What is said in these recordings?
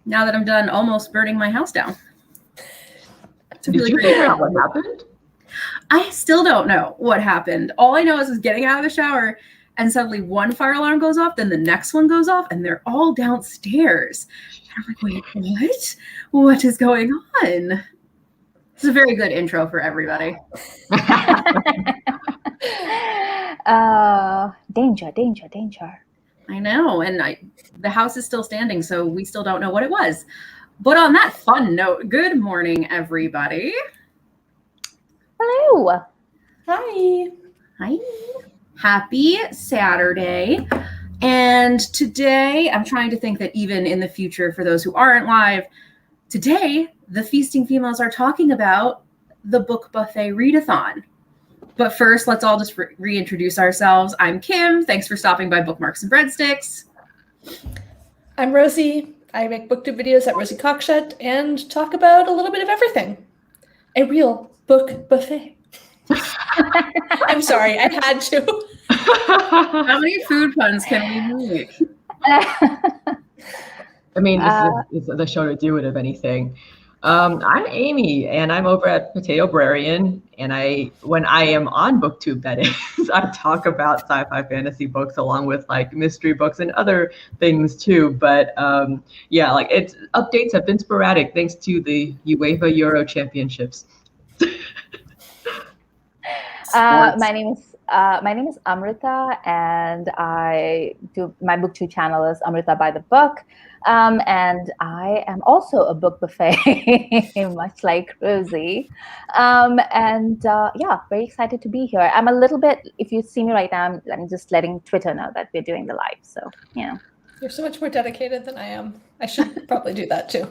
now that I'm done almost burning my house down. Did you figure out what happened? I still don't know what happened. All I know is getting out of the shower and suddenly one fire alarm goes off, then the next one goes off, and they're all downstairs. And I'm like, wait, what? What is going on? It's a very good intro for everybody. Danger, danger, danger. I know, and the house is still standing, so we still don't know what it was. But on that fun note, good morning, everybody. Hello. Hi. Hi. Happy Saturday. And today, I'm trying to think that even in the future, for those who aren't live, today, the Feasting Females are talking about the Book Buffet Readathon. But first, let's all just reintroduce ourselves. I'm Kim. Thanks for stopping by Bookmarks and Breadsticks. I'm Rosie. I make booktube videos at Rosie Cockshutt and talk about a little bit of everything. A real book buffet. I'm sorry, I had to. How many food puns can we make? I mean, this is the show to do it, if anything. I'm Amy, and I'm over at Potatobrarian, and when I am on BookTube, that is, I talk about sci-fi fantasy books along with like mystery books and other things too. But yeah, like updates have been sporadic thanks to the UEFA Euro Championships. My name is Amrita, and my BookTube channel is AmritaByTheBook. And I am also a book buffet, much like Rosie. Yeah, very excited to be here. I'm a little bit, if you see me right now, I'm just letting Twitter know that we're doing the live. So, yeah. You're so much more dedicated than I am. I should probably do that too.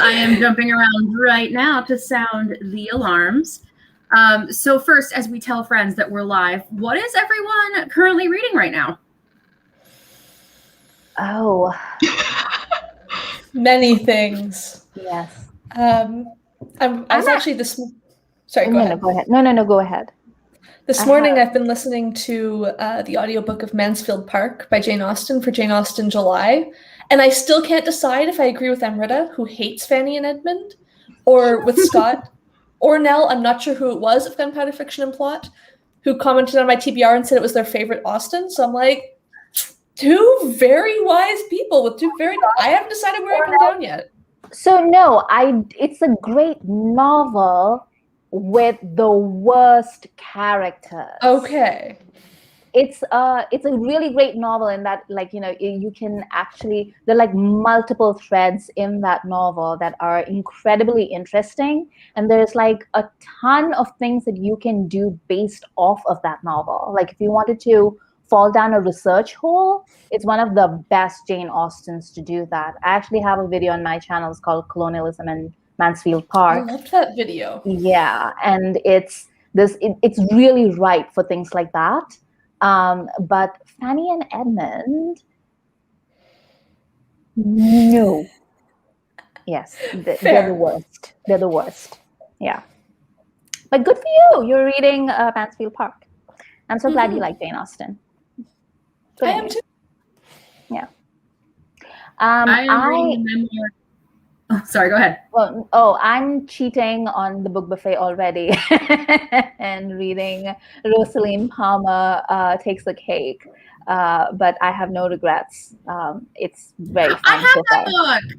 I am jumping around right now to sound the alarms. So first, as we tell friends that we're live, what is everyone currently reading right now? Oh, many things. Yes. I was actually this. Sorry, go ahead. Go ahead. No, go ahead. This morning, I've been listening to the audiobook of Mansfield Park by Jane Austen for Jane Austen July, and I still can't decide if I agree with Amrita, who hates Fanny and Edmund, or with Scott or Nell. I'm not sure who it was of Gunpowder Fiction and Plot, who commented on my TBR and said it was their favorite Austen. So I'm like, two very wise people with I haven't decided where I come down yet. So no, it's a great novel with the worst characters. Okay. It's a really great novel in that, like, you can actually, there are like multiple threads in that novel that are incredibly interesting, and there's like a ton of things that you can do based off of that novel. Like if you wanted to fall down a research hole, it's one of the best Jane Austens to do that. I actually have a video on my channel. It's called Colonialism in Mansfield Park. I loved that video. Yeah, and it's really ripe for things like that. But Fanny and Edmund, no. Yes, they're the worst. They're the worst. Yeah. But good for you. You're reading Mansfield Park. I'm so glad you like Jane Austen. I am too. Yeah. I am reading a memoir. Oh, sorry, go ahead. Well, I'm cheating on the book buffet already and reading Rosaline Palmer Takes the Cake. But I have no regrets. It's very fun. I have that book.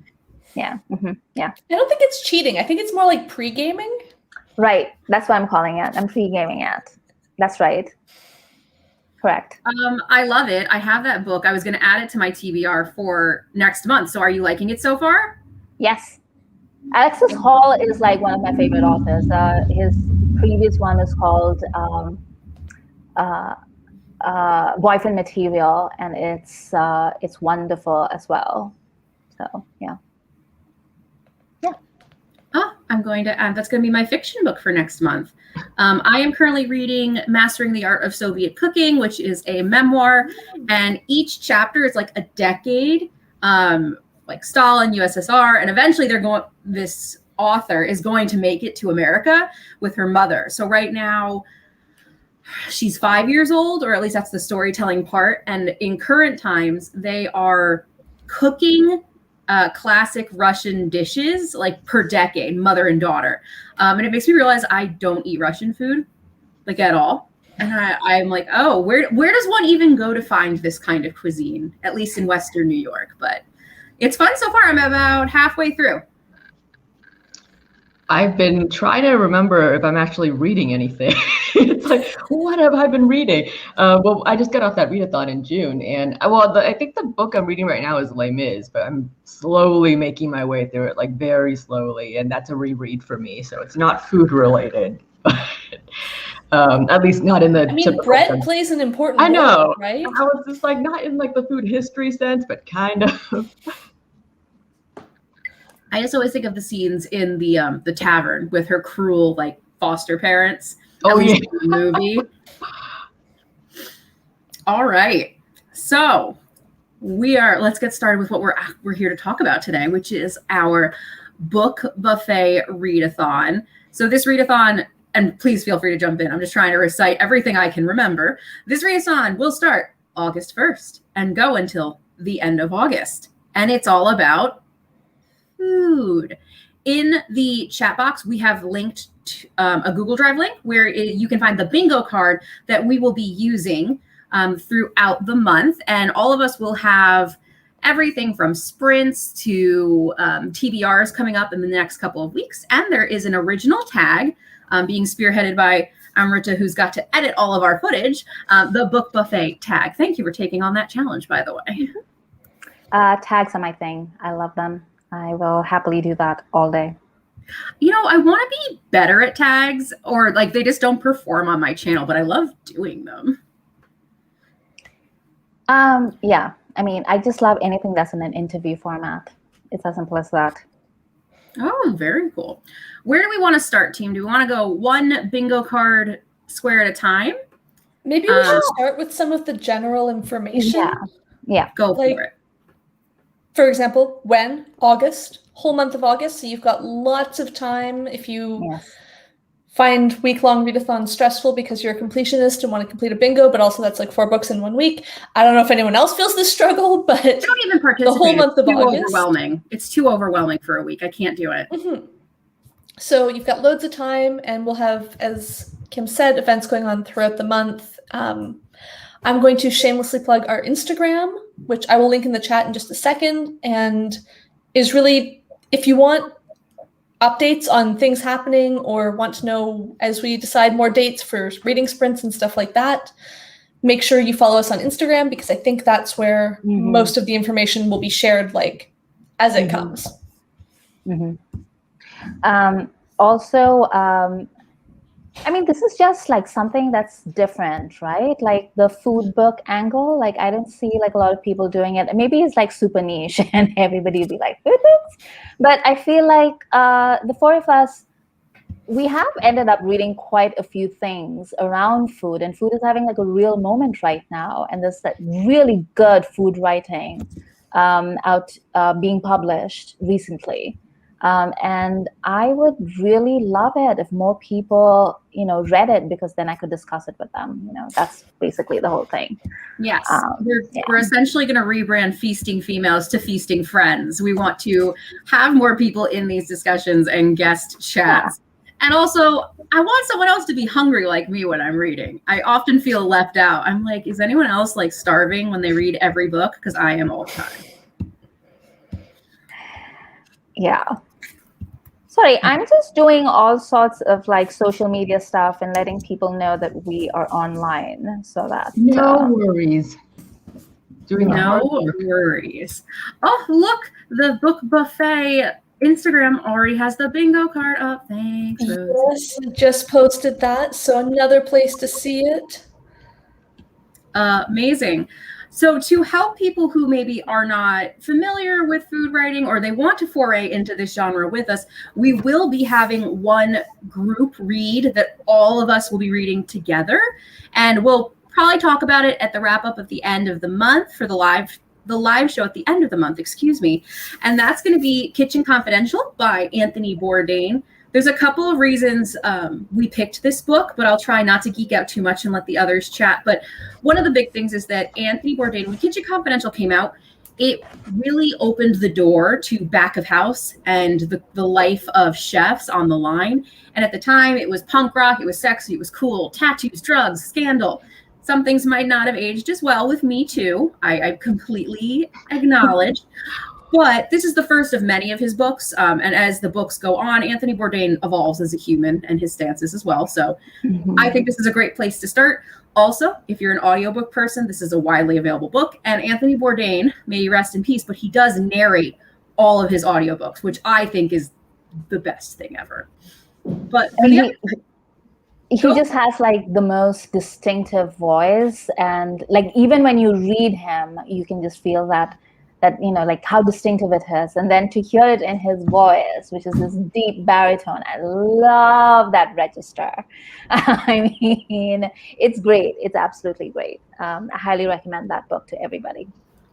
Yeah. Mm-hmm. Yeah. I don't think it's cheating. I think it's more like pre-gaming. Right. That's what I'm calling it. I'm pre-gaming it. That's right. Correct. I love it. I have that book. I was going to add it to my TBR for next month. So are you liking it so far? Yes. Alexis Hall is like one of my favorite authors. His previous one is called Boyfriend Material, and it's wonderful as well. So yeah. Oh, I'm going to add, that's going to be my fiction book for next month. I am currently reading Mastering the Art of Soviet Cooking, which is a memoir, and each chapter is like a decade, like Stalin, USSR, and eventually this author is going to make it to America with her mother. So right now she's 5 years old, or at least that's the storytelling part. And in current times, they are cooking classic Russian dishes, like per decade, mother and daughter. And it makes me realize I don't eat Russian food, like at all. And I'm like, oh, where does one even go to find this kind of cuisine? At least in Western New York. But it's fun so far. I'm about halfway through. I've been trying to remember if I'm actually reading anything. It's like, what have I been reading? Well, I just got off that readathon in June, and I think the book I'm reading right now is Les Mis, but I'm slowly making my way through it, like very slowly, and that's a reread for me, so it's not food related. At least not in the. I mean, bread plays an important role. I know, right? I was just like, not in like the food history sense, but kind of. I just always think of the scenes in the tavern with her cruel like foster parents. Oh yeah, in the movie. All right, so let's get started with what we're here to talk about today, which is our book buffet readathon. So this readathon. And please feel free to jump in. I'm just trying to recite everything I can remember. This readathon will start August 1st and go until the end of August. And it's all about food. In the chat box, we have linked to, a Google Drive link where you can find the bingo card that we will be using throughout the month. And all of us will have everything from sprints to TBRs coming up in the next couple of weeks. And there is an original tag being spearheaded by Amrita, who's got to edit all of our footage, the book buffet tag. Thank you for taking on that challenge, by the way. Tags are my thing. I love them. I will happily do that all day. You know, I want to be better at tags, or like they just don't perform on my channel, but I love doing them. Yeah. I mean, I just love anything that's in an interview format. It's as simple as that. Oh, very cool. Where do we want to start, team? Do we want to go one bingo card square at a time? Maybe we should start with some of the general information. Yeah. Go for it. For example, when? August, whole month of August. So you've got lots of time if you find week-long readathons stressful because you're a completionist and want to complete a bingo, but also that's like 4 books in 1 week. I don't know if anyone else feels this struggle, but don't even participate. The whole month of August. Overwhelming. It's too overwhelming for a week. I can't do it. Mm-hmm. So you've got loads of time, and we'll have, as Kim said, events going on throughout the month. I'm going to shamelessly plug our Instagram, which I will link in the chat in just a second, and is really, if you want updates on things happening or want to know as we decide more dates for reading sprints and stuff like that, make sure you follow us on Instagram, because I think that's where most of the information will be shared, like as it comes. Also, I mean, this is just like something that's different, right? Like the food book angle, like I don't see like a lot of people doing it. Maybe it's like super niche and everybody will be like, food books. But I feel like the 4 of us, we have ended up reading quite a few things around food, and food is having like a real moment right now. And there's that really good food writing out being published recently. And I would really love it if more people, read it, because then I could discuss it with them. That's basically the whole thing. Yes. We're essentially going to rebrand Feasting Females to Feasting Friends. We want to have more people in these discussions and guest chats. And also, I want someone else to be hungry like me when I'm reading. I often feel left out. I'm like, is anyone else like starving when they read every book? Because I am all the time. Yeah. Sorry, I'm just doing all sorts of like social media stuff and letting people know that we are online, so that no worries. No worries. Oh, look, the book buffet Instagram already has the bingo card up. Thanks, Rose. Yes, just posted that, so another place to see it. Amazing. So to help people who maybe are not familiar with food writing, or they want to foray into this genre with us, we will be having one group read that all of us will be reading together. And we'll probably talk about it at the wrap up at the end of the month for the live show at the end of the month, excuse me. And that's going to be Kitchen Confidential by Anthony Bourdain. There's a couple of reasons we picked this book, but I'll try not to geek out too much and let the others chat. But one of the big things is that Anthony Bourdain, when Kitchen Confidential came out, it really opened the door to back of house and the life of chefs on the line. And at the time, it was punk rock, it was sexy, it was cool, tattoos, drugs, scandal. Some things might not have aged as well with me too. I completely acknowledge. But this is the first of many of his books. And as the books go on, Anthony Bourdain evolves as a human and his stances as well. So I think this is a great place to start. Also, if you're an audiobook person, this is a widely available book. And Anthony Bourdain, may he rest in peace, but he does narrate all of his audiobooks, which I think is the best thing ever. But he just has like the most distinctive voice, and like even when you read him, you can just feel that you know, like how distinctive it is. And then to hear it in his voice, which is this deep baritone, I love that register. I mean, it's great. It's absolutely great. I highly recommend that book to everybody.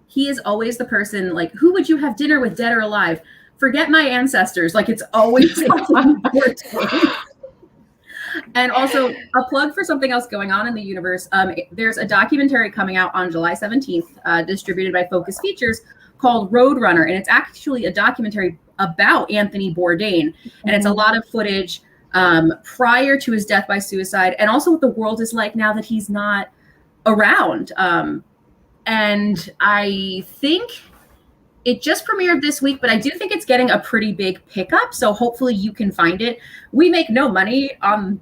He is always the person, like, who would you have dinner with, dead or alive? Forget my ancestors. Like, it's always something important. And also a plug for something else going on in the universe. There's a documentary coming out on July 17th, distributed by Focus Features, called Roadrunner. And it's actually a documentary about Anthony Bourdain. And it's a lot of footage prior to his death by suicide, and also what the world is like now that he's not around. And I think it just premiered this week, but I do think it's getting a pretty big pickup. So hopefully you can find it. We make no money on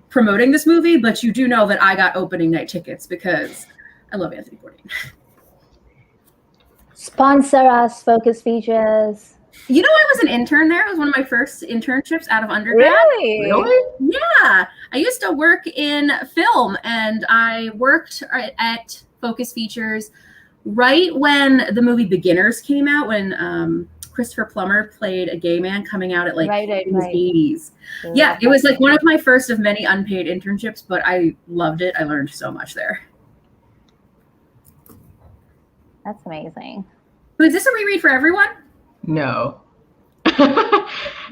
promoting this movie, but you do know that I got opening night tickets because I love Anthony Bourdain. Sponsor us, Focus Features. You know, I was an intern there. It was one of my first internships out of undergrad. Really? Yeah. I used to work in film, and I worked at Focus Features right when the movie Beginners came out, when Christopher Plummer played a gay man coming out at like in his 80s. Yeah, it was like one of my first of many unpaid internships, but I loved it. I learned so much there. That's amazing. So is this a reread for everyone? No.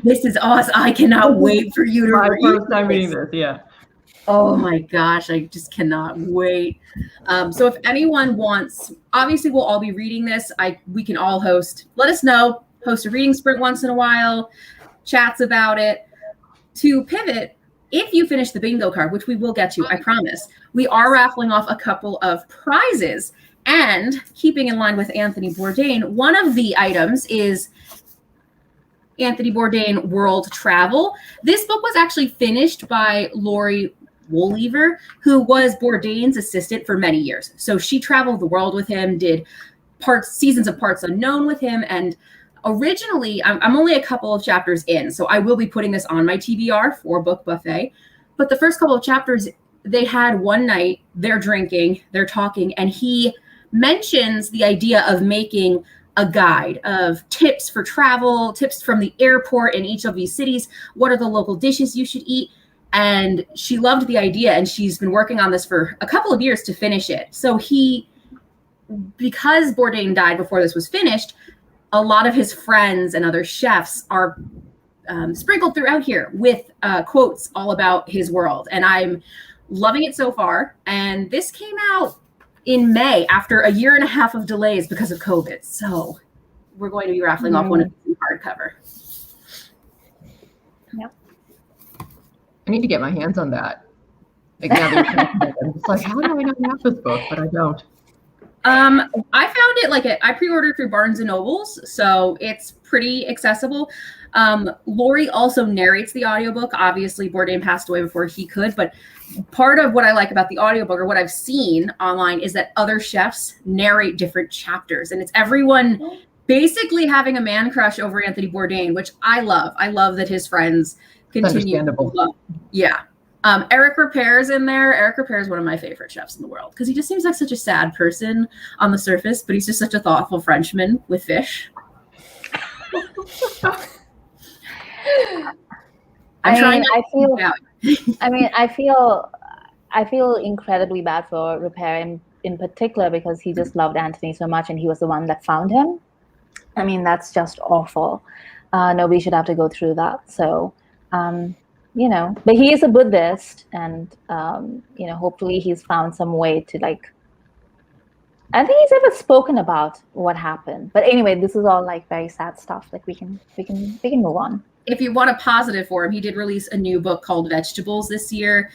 This is awesome. I cannot wait for you to My read first time reading this, yeah. Oh my gosh, I just cannot wait. So if anyone wants, obviously we'll all be reading this. We can all host, let us know, host a reading sprint once in a while, chats about it. To pivot, if you finish the bingo card, which we will get to, I promise, we are raffling off a couple of prizes. And keeping in line with Anthony Bourdain, one of the items is Anthony Bourdain World Travel. This book was actually finished by Lori Woollever, who was Bourdain's assistant for many years. So she traveled the world with him, did seasons of Parts Unknown with him. And originally, I'm only a couple of chapters in, so I will be putting this on my TBR for Book Buffet. But the first couple of chapters, they had one night, they're drinking, they're talking, and he mentions the idea of making a guide of tips for travel, tips from the airport in each of these cities. What are the local dishes you should eat? And she loved the idea, and she's been working on this for a couple of years to finish it. So because Bourdain died before this was finished, a lot of his friends and other chefs are sprinkled throughout here with quotes all about his world. And I'm loving it so far. And this came out in May after a year and a half of delays because of COVID. So we're going to be raffling off one of the hardcover. Yep. I need to get my hands on that. Like, now that you're talking about it, I'm just like, how do I not have this book? But I don't. I found it I pre-ordered through Barnes and Nobles, so it's pretty accessible. Lori also narrates the audiobook. Obviously, Bourdain passed away before he could, but part of what I like about the audiobook, or what I've seen online, is that other chefs narrate different chapters, and it's everyone basically having a man crush over Anthony Bourdain, which I love. I love that his friends continue. Understandable. Yeah. Eric Repair's in there. Eric Repair is one of my favorite chefs in the world because he just seems like such a sad person on the surface, but he's just such a thoughtful Frenchman with fish. I feel incredibly bad for Repair in particular, because he just loved Anthony so much, and he was the one that found him. I mean, that's just awful. Nobody should have to go through that. So, but he is a Buddhist, and hopefully he's found some way to I don't think he's ever spoken about what happened. But anyway, this is all like very sad stuff. Like we can move on. If you want a positive for him, he did release a new book called Vegetables this year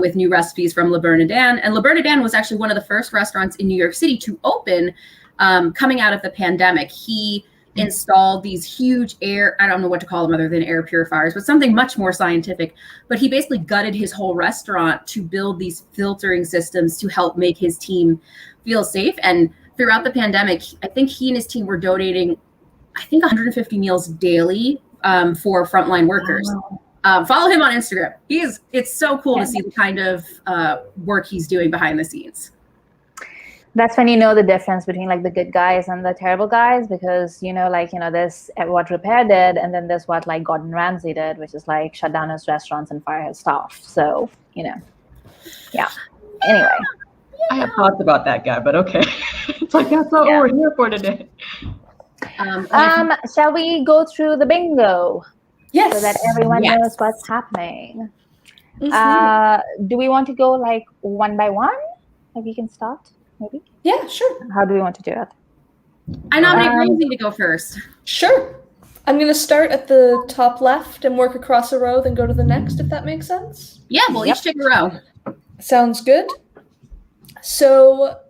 with new recipes from Le Bernardin. And Le Bernardin was actually one of the first restaurants in New York City to open coming out of the pandemic. He installed these huge I don't know what to call them other than air purifiers, but something much more scientific. But he basically gutted his whole restaurant to build these filtering systems to help make his team feel safe. And throughout the pandemic, I think he and his team were donating, 150 meals daily for frontline workers. Wow. Follow him on Instagram. It's so cool to see the kind of work he's doing behind the scenes. That's when you know the difference between like the good guys and the terrible guys, because there's what Repair did, and then there's what like Gordon Ramsay did, which is like shut down his restaurants and fire his staff. So yeah. Anyway, I have thoughts about that guy, but okay. It's like that's not what we're here for today. Shall we go through the bingo? Yes. So that everyone knows what's happening. Mm-hmm. Do we want to go like one by one? Like we can start, maybe? Yeah, sure. How do we want to do it? I nominate Rosie to go first. Sure. I'm going to start at the top left and work across a row, then go to the next, if that makes sense. Yeah, we'll each take a row. Sounds good. So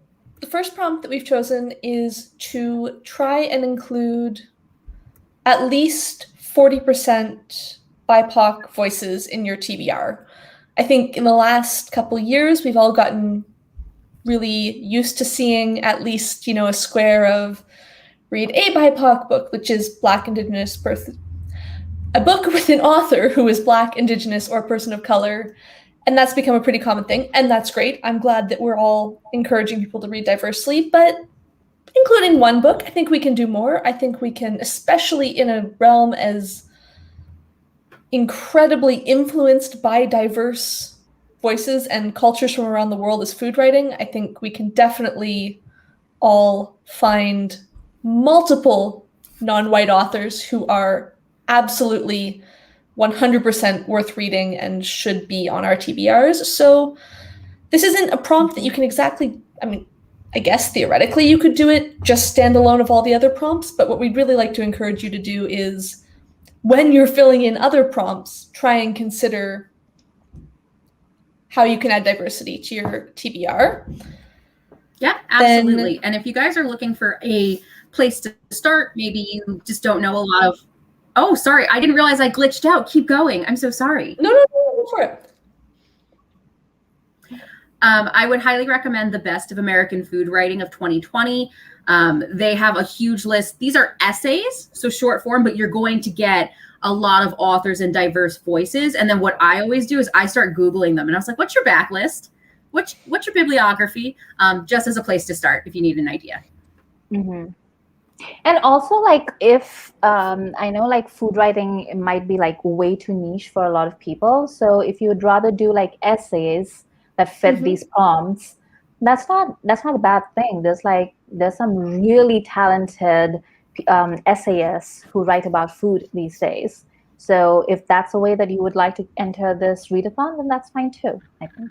the first prompt that we've chosen is to try and include at least 40% BIPOC voices in your TBR. I think in the last couple of years, we've all gotten really used to seeing at least, a square of read a BIPOC book, which is Black, Indigenous, a book with an author who is Black, Indigenous, or person of color. And that's become a pretty common thing, and that's great. I'm glad that we're all encouraging people to read diversely, but including one book, I think we can do more. I think we can, especially in a realm as incredibly influenced by diverse voices and cultures from around the world as food writing, I think we can definitely all find multiple non-white authors who are absolutely 100% worth reading and should be on our TBRs. So this isn't a prompt that you can exactly, I guess theoretically you could do it just standalone of all the other prompts, but what we'd really like to encourage you to do is when you're filling in other prompts, try and consider how you can add diversity to your TBR. Yeah, absolutely. And if you guys are looking for a place to start, maybe you just don't know a lot of, oh, sorry, I didn't realize I glitched out. Keep going. I'm so sorry. No, go for it. I would highly recommend The Best of American Food Writing of 2020. They have a huge list. These are essays, so short form, but you're going to get a lot of authors and diverse voices. And then what I always do is I start Googling them. And I was like, what's your backlist? What's your bibliography? Just as a place to start if you need an idea. Mm-hmm. And also, like, if I know, like, food writing might be like way too niche for a lot of people. So if you would rather do like essays that fit these prompts, that's not a bad thing. There's some really talented essayists who write about food these days. So if that's a way that you would like to enter this readathon, then that's fine too, I think.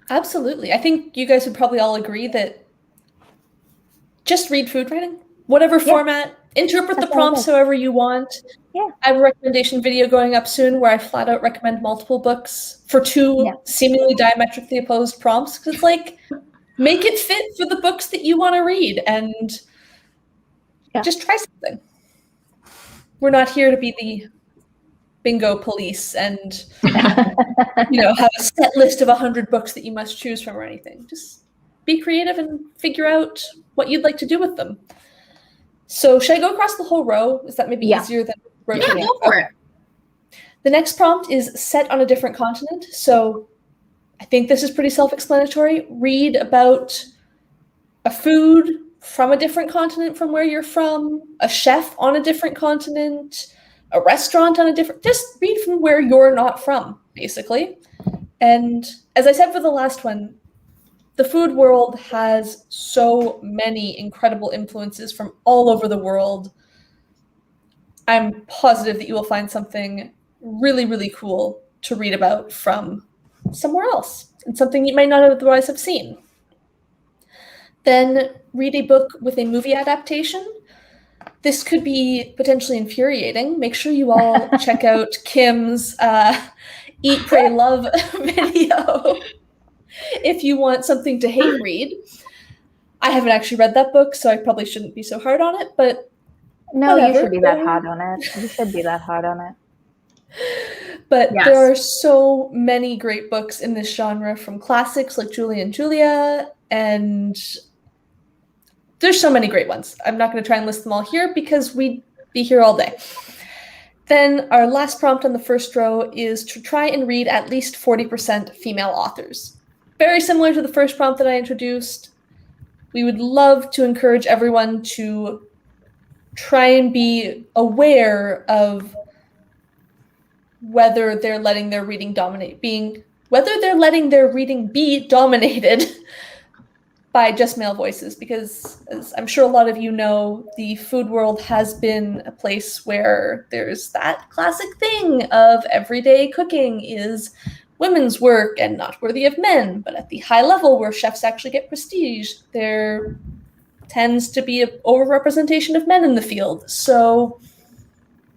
Absolutely. I think you guys would probably all agree that just read food writing. Whatever format, interpret the prompts however you want. Yeah. I have a recommendation video going up soon where I flat out recommend multiple books for two seemingly diametrically opposed prompts. Because it's like, make it fit for the books that you want to read and just try something. We're not here to be the bingo police and have a set list of 100 books that you must choose from or anything. Just be creative and figure out what you'd like to do with them. So should I go across the whole row? Is that maybe easier than rotating? Yeah, go for it. The next prompt is set on a different continent. So I think this is pretty self-explanatory. Read about a food from a different continent from where you're from, a chef on a different continent, a restaurant on a different, just read from where you're not from, basically. And as I said for the last one, the food world has so many incredible influences from all over the world. I'm positive that you will find something really, really cool to read about from somewhere else and something you might not otherwise have seen. then read a book with a movie adaptation. This could be potentially infuriating. Make sure you all check out Kim's Eat, Pray, Love video if you want something to hate read. I haven't actually read that book, so I probably shouldn't be so hard on it, but no, whatever. You should be that hard on it. You should be that hard on it. But yes, there are so many great books in this genre, from classics like Julie and Julia, and there's so many great ones. I'm not going to try and list them all here because we'd be here all day. Then our last prompt on the first row is to try and read at least 40% female authors. Very similar to the first prompt that I introduced. We would love to encourage everyone to try and be aware of whether they're letting their reading be dominated by just male voices, because as I'm sure a lot of you know, the food world has been a place where there's that classic thing of everyday cooking is women's work and not worthy of men, but at the high level where chefs actually get prestige, there tends to be an overrepresentation of men in the field. So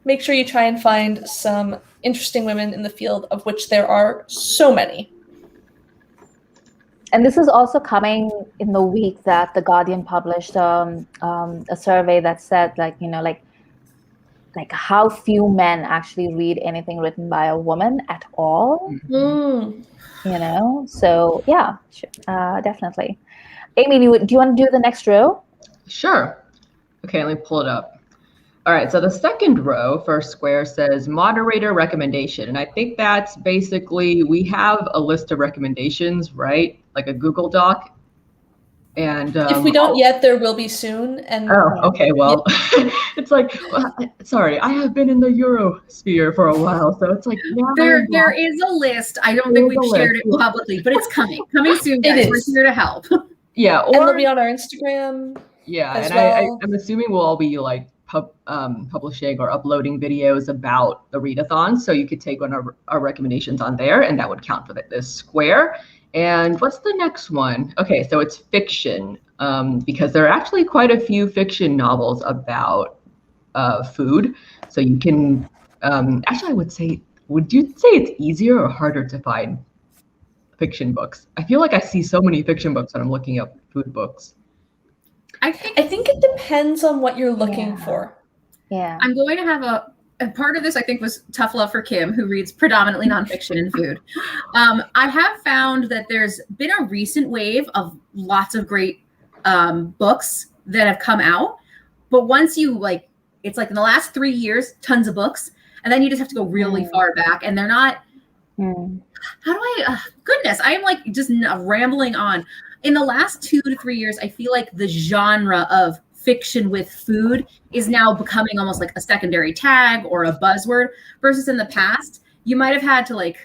make sure you try and find some interesting women in the field, of which there are so many. And this is also coming in the week that The Guardian published a survey that said, like how few men actually read anything written by a woman at all. Mm. You know, so yeah, definitely. Amy, do you want to do the next row? Sure. Okay, let me pull it up. All right, so the second row, first square, says moderator recommendation. And I think that's basically, we have a list of recommendations, right? Like a Google Doc. And if we don't yet, there will be soon. And okay, well, it's like, sorry, I have been in the Eurosphere for a while, so it's like there is a list. I don't think we've shared it publicly, but it's coming soon, guys. We're here to help. Yeah, and they'll be on our Instagram. Yeah, as and well. I'm assuming we'll all be like publishing or uploading videos about the readathon, so you could take one of our recommendations on there, and that would count for this square. And what's the next one? Okay, so it's fiction, because there are actually quite a few fiction novels about food. So you can, actually I would say, would you say it's easier or harder to find fiction books? I feel like I see so many fiction books when I'm looking up food books. I think it depends on what you're looking for. Yeah. I'm going to have a part of this, I think, was tough love for Kim, who reads predominantly nonfiction and food. I have found that there's been a recent wave of lots of great books that have come out. But once you it's like in the last 3 years, tons of books. And then you just have to go really far back. And they're not, how do I, goodness, I am like just rambling on. In the last 2 to 3 years, I feel like the genre of fiction with food is now becoming almost like a secondary tag or a buzzword, versus in the past, you might have had to it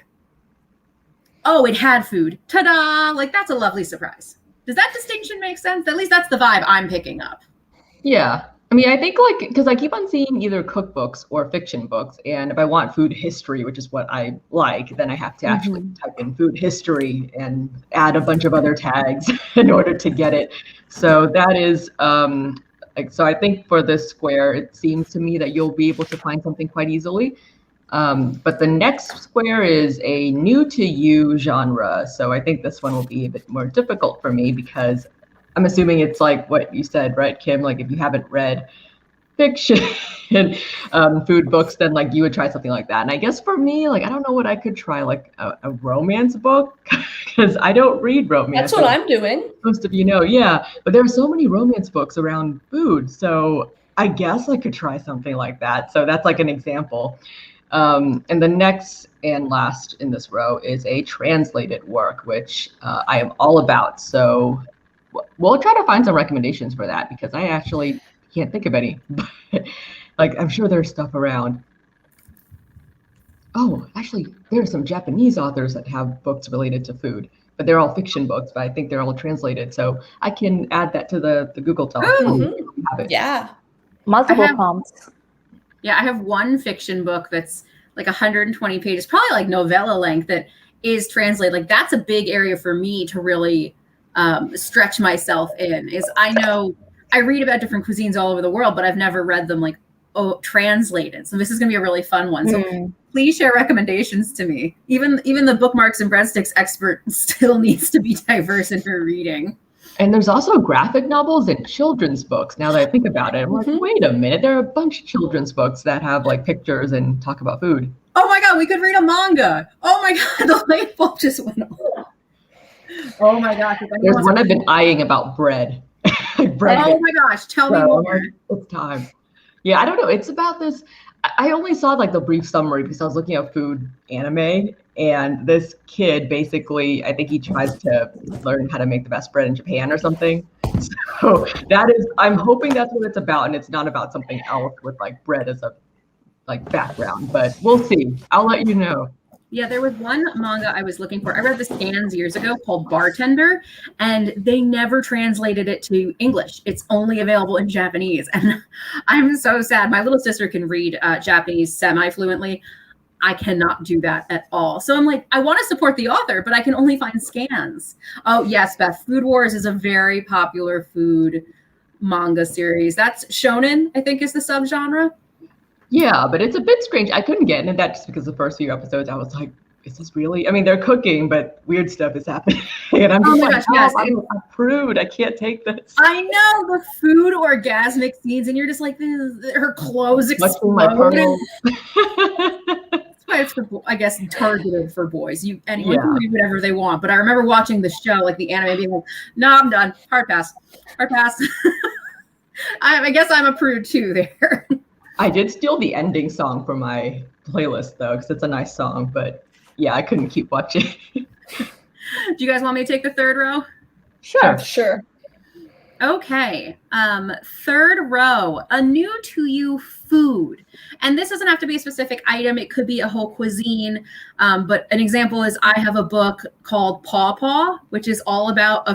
had food. Ta-da! Like, that's a lovely surprise. Does that distinction make sense? At least that's the vibe I'm picking up. Yeah. I mean, I think because I keep on seeing either cookbooks or fiction books, and if I want food history, which is what I like, then I have to actually type in food history and add a bunch of other tags in order to get it. So that is, so I think for this square, it seems to me that you'll be able to find something quite easily. But the next square is a new to you genre. So I think this one will be a bit more difficult for me, because I'm assuming it's like what you said, right, Kim? Like, if you haven't read fiction and food books, then you would try something like that. And I guess for me, I don't know what I could try, a romance book, because I don't read romance. That's what I'm doing. Most of you know, yeah. But there are so many romance books around food, so I guess I could try something like that. So that's like an example. And the next and last in this row is a translated work, which I am all about. So we'll try to find some recommendations for that, because I actually can't think of any. I'm sure there's stuff around. Oh, actually, there are some Japanese authors that have books related to food, but they're all fiction books, but I think they're all translated. So I can add that to the Google Doc. Yeah. Multiple prompts. Yeah, I have one fiction book that's 120 pages, probably novella length, that is translated. That's a big area for me to really stretch myself in. Is I know I read about different cuisines all over the world, but I've never read them like translated. So this is going to be a really fun one. So please share recommendations to me. Even the bookmarks and breadsticks expert still needs to be diverse in her reading. And there's also graphic novels and children's books. Now that I think about it, I'm like, wait a minute, there are a bunch of children's books that have like pictures and talk about food. Oh my God, we could read a manga. Oh my God, the light bulb just went off. Oh my gosh. There's one I've been eyeing about bread. Bread. Oh my gosh, tell me more. It's time. Yeah, I don't know. It's about this. I only saw like the brief summary because I was looking at food anime, and this kid basically, I think he tries to learn how to make the best bread in Japan or something. So that is, I'm hoping that's what it's about, and it's not about something else with like bread as a like background, but we'll see. I'll let you know. Yeah, there was one manga I was looking for. I read this scans years ago called Bartender, and they never translated it to English. It's only available in Japanese. And I'm so sad. My little sister can read Japanese semi-fluently. I cannot do that at all. So I'm like, I want to support the author, but I can only find scans. Oh, yes, Beth. Food Wars is a very popular food manga series. That's shonen, I think, is the subgenre. Yeah, but it's a bit strange. I couldn't get into that just because the first few episodes, I was like, is this really? I mean, they're cooking, but weird stuff is happening. And I'm just like, yes, I'm a prude. I can't take this. I know, the food orgasmic scenes, and you're just like, her clothes explode. That's why it's, I guess, targeted for boys. Anyone can do whatever they want. But I remember watching the show, like the anime, being like, no, I'm done. Hard pass. Hard pass. I guess I'm a prude too there. I did steal the ending song from my playlist though, because it's a nice song, but yeah, I couldn't keep watching. Do you guys want me to take the third row? Sure. Okay. Third row, a new to you food. And this doesn't have to be a specific item. It could be a whole cuisine. But an example is I have a book called Pawpaw, which is all about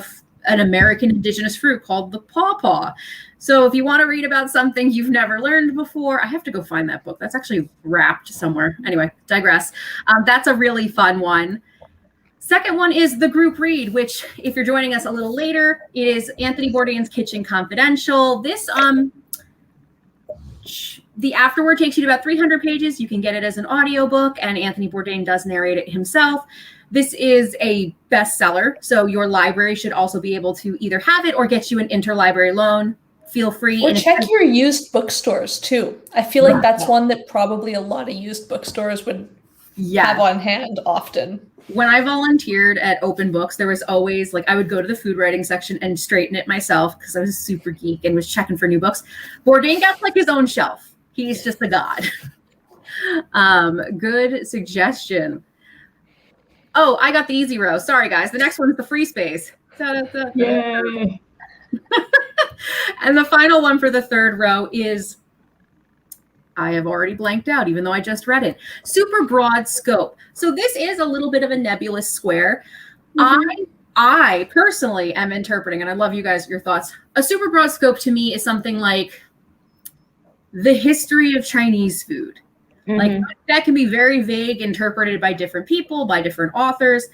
an American indigenous fruit called the pawpaw. So if you want to read about something you've never learned before, I have to go find that book. That's actually wrapped somewhere. Anyway, digress. That's a really fun one. Second one is the group read, which if you're joining us a little later, it is Anthony Bourdain's Kitchen Confidential. This, the afterword takes you to about 300 pages. You can get it as an audiobook, and Anthony Bourdain does narrate it himself. This is a bestseller, so your library should also be able to either have it or get you an interlibrary loan. Feel free. Or check your used bookstores too. I feel like that's one that probably a lot of used bookstores would have on hand often. When I volunteered at Open Books, there was always like, I would go to the food writing section and straighten it myself because I was a super geek and was checking for new books. Bourdain got like his own shelf. He's just a god. Good suggestion. Oh, I got the easy row. Sorry, guys. The next one is the free space. Yay. And the final one for the third row is, I have already blanked out, even though I just read it. Super broad scope. So this is a little bit of a nebulous square. I personally am interpreting, and I love you guys, your thoughts. A super broad scope to me is something like the history of Chinese food. Like that can be very vague, interpreted by different people, by different authors.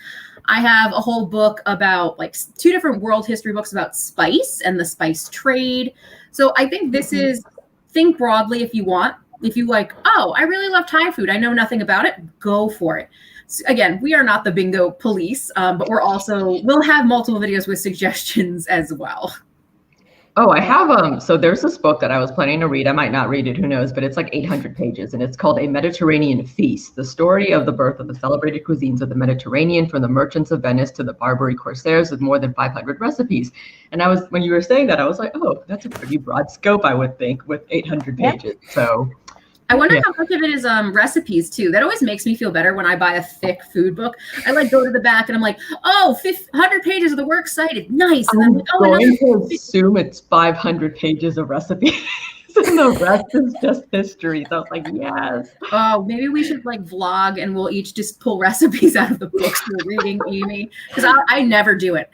I have a whole book about like 2 different world history books about spice and the spice trade. So I think this is, think broadly if you want. If you like, oh, I really love Thai food. I know nothing about it. Go for it. So again, we are not the bingo police, but we'll have multiple videos with suggestions as well. Oh, I have, so there's this book that I was planning to read. I might not read it, who knows, but it's like 800 pages, and it's called A Mediterranean Feast, the story of the birth of the celebrated cuisines of the Mediterranean, from the merchants of Venice to the Barbary corsairs, with more than 500 recipes. And when you were saying that, I was like, oh, that's a pretty broad scope, I would think, with 800 pages. So I wonder how much of it is recipes too. That always makes me feel better when I buy a thick food book. I like go to the back and I'm like, oh, 100 pages of the works cited. Nice. And I'm going to assume it's 500 pages of recipes and the rest is just history. So I was like, yes. Oh, maybe we should like vlog and we'll each just pull recipes out of the books we're reading, Amy. Because I never do it.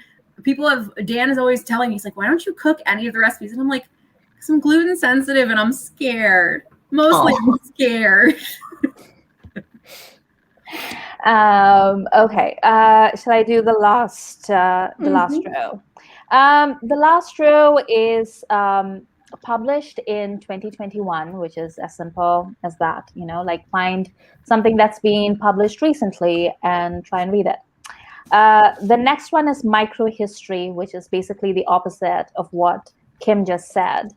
Dan is always telling me, he's like, why don't you cook any of the recipes? And I'm like, because I'm gluten sensitive and I'm scared. Mostly I'm scared. Okay. Shall I do the last row? The last row is published in 2021, which is as simple as that. Like find something that's been published recently and try and read it. The next one is microhistory, which is basically the opposite of what Kim just said.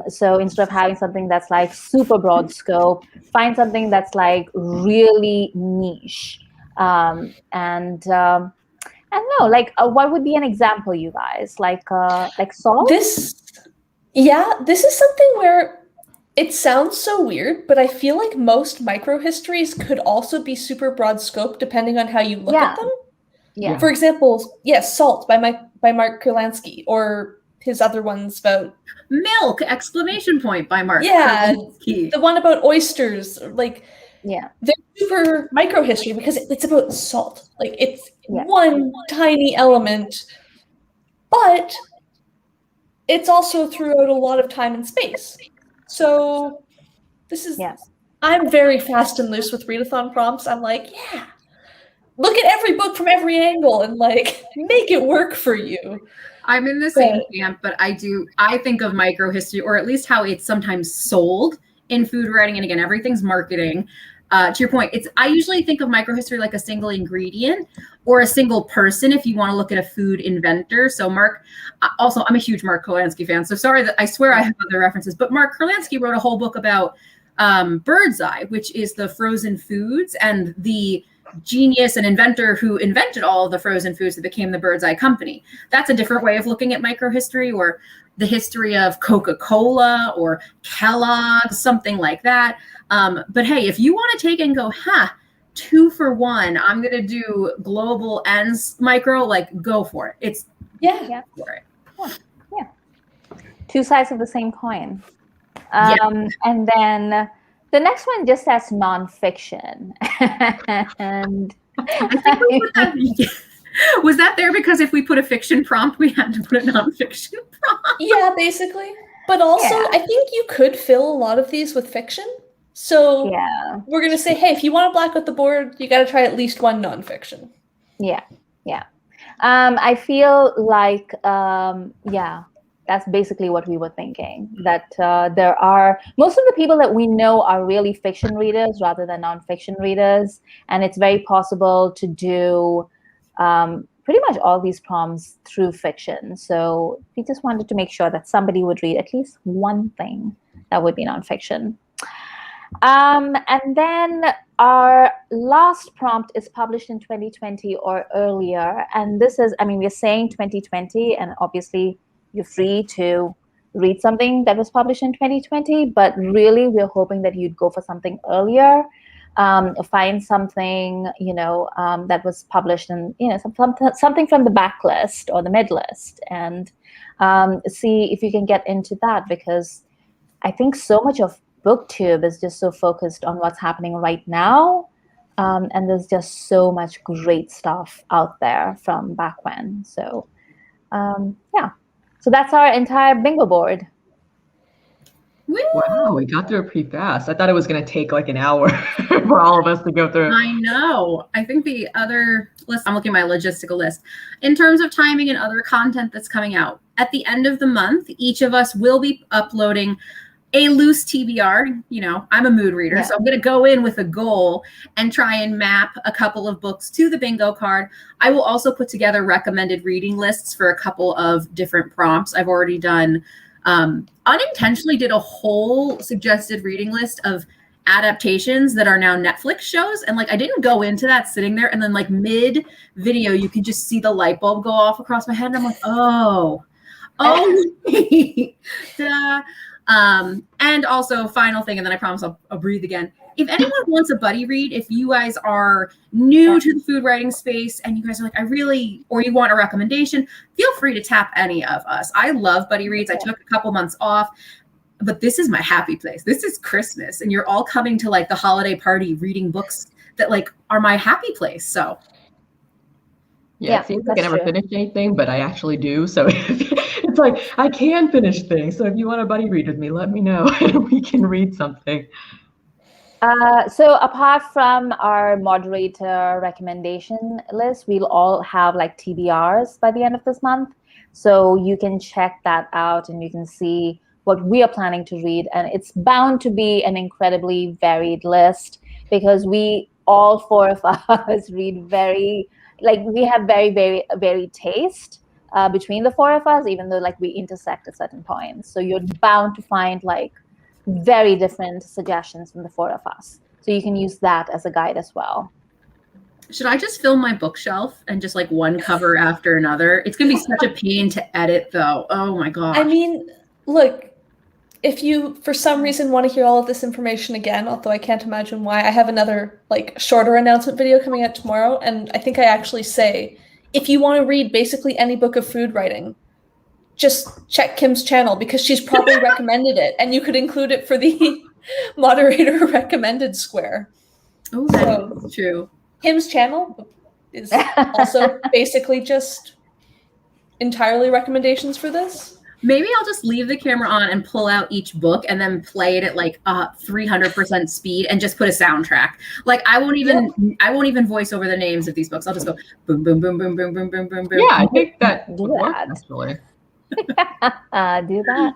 So instead of having something that's like super broad scope, find something that's like really niche. And I don't know, like what would be an example, you guys? Like salt? This is something where it sounds so weird, but I feel like most microhistories could also be super broad scope depending on how you look at them. Yeah. For example, Salt by Mark Kurlansky, or his other ones about Milk! Exclamation point by Mark. Yeah, Kurlansky. the one about oysters, like they're super microhistory because it's about salt. Like it's one tiny element, but it's also throughout a lot of time and space. So this is I'm very fast and loose with readathon prompts. I'm like, look at every book from every angle and like make it work for you. I'm in the same camp, but I think of microhistory, or at least how it's sometimes sold in food writing. And again, everything's marketing. To your point, I usually think of microhistory like a single ingredient or a single person if you want to look at a food inventor. So Mark, also, I'm a huge Mark Kurlansky fan. So sorry that I swear I have other references, but Mark Kurlansky wrote a whole book about Bird's Eye, which is the frozen foods, and the genius and inventor who invented all of the frozen foods that became the Bird's Eye Company. That's a different way of looking at microhistory, or the history of Coca-Cola or Kellogg's, something like that. But hey, if you want to take and go, 2 for 1, I'm going to do global and micro, like go for it. It's for it. Yeah. Two sides of the same coin. And then the next one just says nonfiction. And I think was that there because if we put a fiction prompt, we had to put a nonfiction prompt? Yeah, basically. But also, I think you could fill a lot of these with fiction. So we're going to say, hey, if you want to black out the board, you got to try at least one nonfiction. Yeah. I feel like, that's basically what we were thinking, that there are, most of the people that we know are really fiction readers rather than nonfiction readers. And it's very possible to do pretty much all these prompts through fiction. So we just wanted to make sure that somebody would read at least one thing that would be nonfiction. And then our last prompt is published in 2020 or earlier. And this is, we're saying 2020, and obviously you're free to read something that was published in 2020, but really we're hoping that you'd go for something earlier, find something, that was published in, something from the backlist or the midlist, and see if you can get into that, because I think so much of BookTube is just so focused on what's happening right now. And there's just so much great stuff out there from back when. So, So that's our entire bingo board. Woo! Wow, we got through it pretty fast. I thought it was going to take like an hour for all of us to go through. I know. I think the other list, I'm looking at my logistical list. In terms of timing and other content that's coming out, at the end of the month, each of us will be uploading a loose TBR. I'm a mood reader, so I'm going to go in with a goal and try and map a couple of books to the bingo card. I will also put together recommended reading lists for a couple of different prompts. I've already done, unintentionally did a whole suggested reading list of adaptations that are now Netflix shows. And I didn't go into that sitting there, and then mid video, you can just see the light bulb go off across my head. And I'm like, oh, duh. And also, final thing, and then I promise I'll breathe again. If anyone wants a buddy read, if you guys are new to the food writing space and you guys are like, or you want a recommendation, feel free to tap any of us. I love buddy reads. I took a couple months off, but this is my happy place. This is Christmas, and you're all coming to the holiday party reading books that are my happy place. So it seems like I never finish anything, but I actually do. So it's like I can finish things. So if you want a buddy read with me, let me know and we can read something. So apart from our moderator recommendation list, we'll all have like TBRs by the end of this month. So you can check that out and you can see what we are planning to read. And it's bound to be an incredibly varied list because we, all four of us, read we have very varied taste between the four of us, even though like we intersect at certain points. So you're bound to find like very different suggestions from the four of us. So you can use that as a guide as well. Should I just fill my bookshelf and just like one cover after another? It's going to be such a pain to edit though. Oh my gosh. I mean, look, if you for some reason want to hear all of this information again, although I can't imagine why, I have another like shorter announcement video coming out tomorrow. And I think I actually say, if you want to read basically any book of food writing, just check Kim's channel because she's probably recommended it and you could include it for the moderator recommended square. Oh, that's true. Kim's channel is also basically just entirely recommendations for this. Maybe I'll just leave the camera on and pull out each book and then play it at like 300% speed and just put a soundtrack. Like I won't even voice over the names of these books. I'll just go boom, boom, boom, boom, boom, boom, boom, boom, boom. Yeah, I think that would work actually. Do that.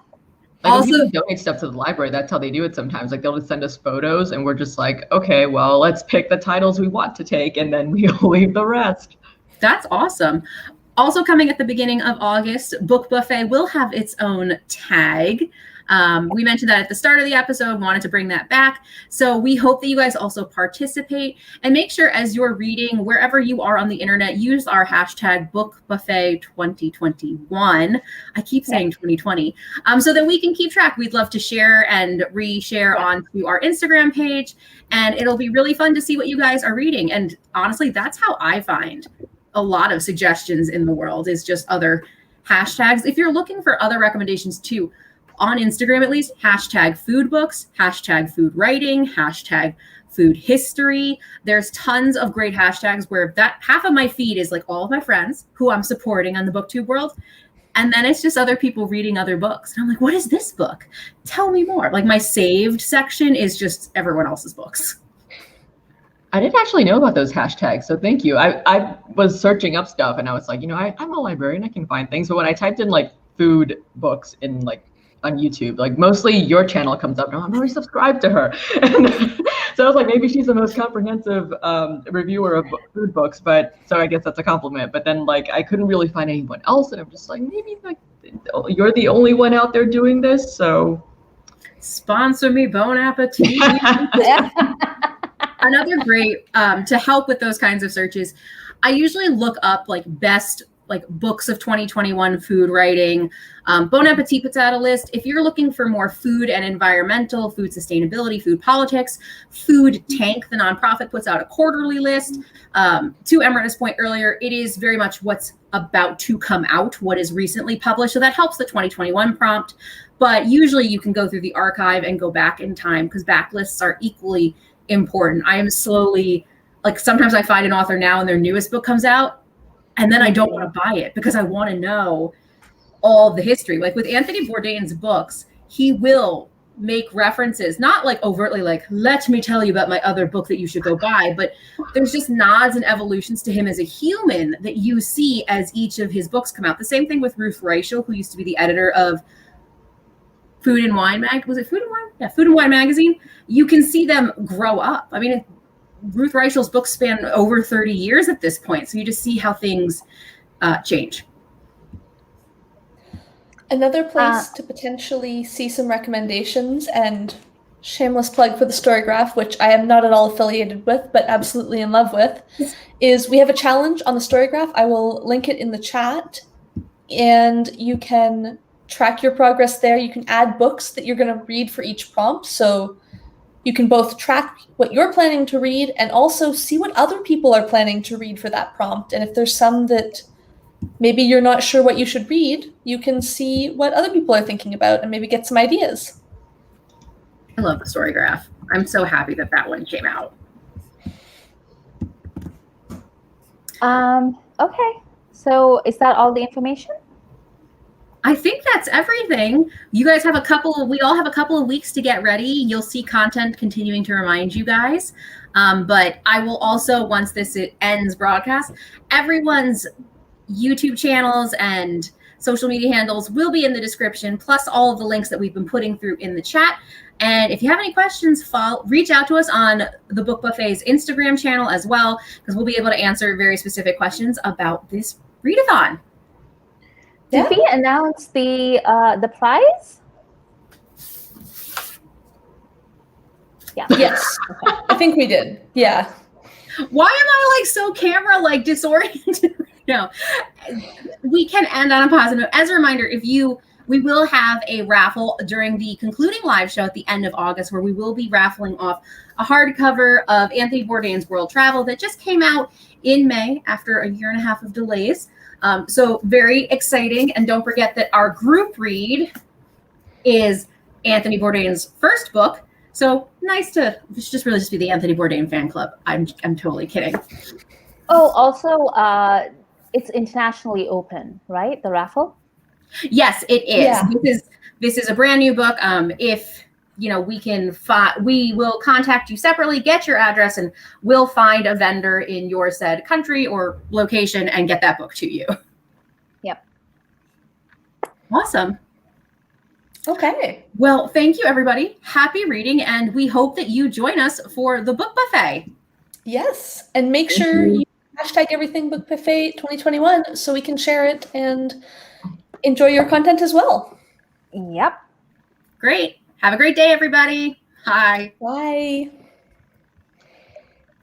Like Also, when people donate stuff to the library, that's how they do it sometimes. Like they'll just send us photos and we're just like, okay, well, let's pick the titles we want to take and then we'll leave the rest. That's awesome. Also coming at the beginning of August, Book Buffet will have its own tag. We mentioned that at the start of the episode, wanted to bring that back. So we hope that you guys also participate and make sure as you're reading, wherever you are on the internet, use our hashtag BookBuffet2021. I keep saying 2020, so that we can keep track. We'd love to share and reshare onto our Instagram page. And it'll be really fun to see what you guys are reading. And honestly, that's how I find a lot of suggestions in the world is just other hashtags. If you're looking for other recommendations too, on Instagram at least, hashtag food books, hashtag food writing, hashtag food history. There's tons of great hashtags where that half of my feed is like all of my friends who I'm supporting on the BookTube world. And then it's just other people reading other books. And I'm like, what is this book? Tell me more. Like my saved section is just everyone else's books. I didn't actually know about those hashtags, so thank you. I was searching up stuff and I was like, I'm a librarian, I can find things. But when I typed in like food books in like on YouTube, like mostly your channel comes up and I'm already subscribed to her. And so I was like, maybe she's the most comprehensive reviewer of food books, but so I guess that's a compliment. But then like I couldn't really find anyone else and I'm just like, maybe like you're the only one out there doing this, so. Sponsor me, Bon Appetit. Another great, to help with those kinds of searches, I usually look up like best like books of 2021 food writing. Bon Appetit puts out a list. If you're looking for more food and environmental, food sustainability, food politics, Food Tank, the nonprofit, puts out a quarterly list. To Amrita's point earlier, it is very much what's about to come out, what is recently published. So that helps the 2021 prompt. But usually you can go through the archive and go back in time because backlists are equally important. I am slowly, like sometimes I find an author now and their newest book comes out and then I don't want to buy it because I want to know all the history. Like with Anthony Bourdain's books, he will make references, not like overtly like, let me tell you about my other book that you should go buy, but there's just nods and evolutions to him as a human that you see as each of his books come out. The same thing with Ruth Reichel, who used to be the editor of Food and Wine was it Food and Wine? Yeah, Food and Wine magazine. You can see them grow up. I mean, Ruth Reichel's books span over 30 years at this point. So you just see how things change. Another place to potentially see some recommendations, and shameless plug for the Storygraph, which I am not at all affiliated with, but absolutely in love with, is we have a challenge on the Storygraph. I will link it in the chat, and you can track your progress there. You can add books that you're going to read for each prompt. So you can both track what you're planning to read and also see what other people are planning to read for that prompt. And if there's some that maybe you're not sure what you should read, you can see what other people are thinking about and maybe get some ideas. I love the Storygraph. I'm so happy that that one came out. Okay, so is that all the information? I think that's everything. You guys have we all have a couple of weeks to get ready. You'll see content continuing to remind you guys. But I will also, once this ends broadcast, everyone's YouTube channels and social media handles will be in the description, plus all of the links that we've been putting through in the chat. And if you have any questions, reach out to us on the Book Buffet's Instagram channel as well, because we'll be able to answer very specific questions about this readathon. Did we announce the prize? Yeah. Yes. Okay. I think we did. Yeah. Why am I like so camera like disoriented? No, we can end on a positive note. As a reminder, we will have a raffle during the concluding live show at the end of August, where we will be raffling off a hardcover of Anthony Bourdain's World Travel that just came out in May after a year and a half of delays. So very exciting. And don't forget that our group read is Anthony Bourdain's first book. So nice to just be the Anthony Bourdain fan club. I'm totally kidding. Oh, also, it's internationally open, right? The raffle? Yes, it is. Yeah. This is a brand new book. If we will contact you separately, get your address, and we'll find a vendor in your said country or location and get that book to you. Yep. Awesome. Okay. Well, thank you, everybody. Happy reading, and we hope that you join us for the Book Buffet. Yes. And make sure you hashtag everything Book Buffet 2021 so we can share it and enjoy your content as well. Yep. Great. Have a great day, everybody. Bye. Bye.